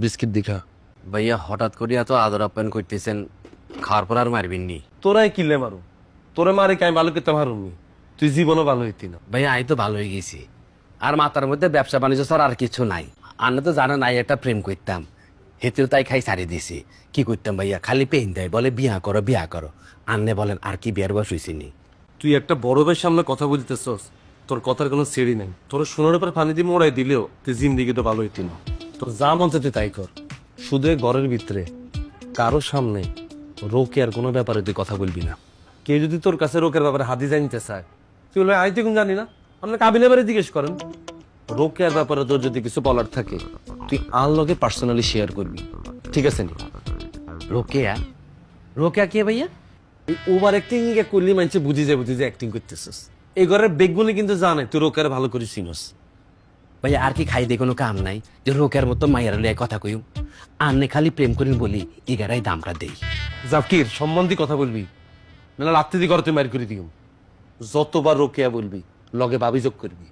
Biscuit দেখা ভাইয়া হঠাৎ করে এত আদর আপ্যায়ন করতেছেন, খাওয়ার পর আর মারবেননি? তোরাই কিনলে মারু, তোরে মারে আমি ভালো করতে পারুনি, তুই জীবনও ভালো হইতি না। ভাইয়া আমি তো ভালো হয়ে গেছি, আর মাথার মধ্যে ব্যবসা বাণিজ্য ছাড়া আর কিছু নাই। আন্না তো জানা নাই একটা প্রেম করতাম, হেতেও তাই খাই ছাড়ি দিছি। কি করতাম ভাইয়া, খালি পেন দেয়, বলে বিয়া করো বিয়া করো। আন্নে বলেন আর কি বিয়ার বয়স হয়েছে নি? তুই একটা বড় ভাইয়ের সামনে কথা বলতেছস, তোর কথার কোনো সেড়ি নাই। তোর সোনার উপর পানি দিয়ে মোড়াই দিলেও তুই জিন্দিগি তো ভালো হইতি না। তোর যা মন চায় তুই তাই কর, শুধু এই ঘরের ভিতরে কারোর সামনে রোকেয়ার কোনো ব্যাপারে তুই কথা বলবি না। কেউ যদি তোর কাছে রোকের ব্যাপারে হাতি জানিতে চায়, তুই বলবি আইতে কোন জানি না, আপনার কাবিনের বারে জিজ্ঞেস করেন। রোকেয়ার ব্যাপারে তোর যদি কিছু বলার থাকে তুই আর লগে পার্সোনালি শেয়ার করবি, ঠিক আছে নি? রোকেয়া? রোকেয়া কে ভাইয়া? এই ওভার অ্যাক্টিং করলি মানুষে বুঝি যে অ্যাক্টিং করতেছিস। এই ঘরের বেগগুলি কিন্তু জানে তুই রোকেয়ার ভালো করে চিনস। ভাইয়া আর কি খাই দিয়ে কোনো কাম নাই যে রোকেয়ার মতো মাইয়ার লিয়ে কথা কইম? আন্নে খালি প্রেম করিম বলি এগারাই দামটা দেই। জাকির সম্বন্ধে কথা বলবি, না রাত্রি দিয়ে ঘরে তুই মার করে দিও। যতবার রোকেয়া বলবি লগে ভাবি যোগ করবি।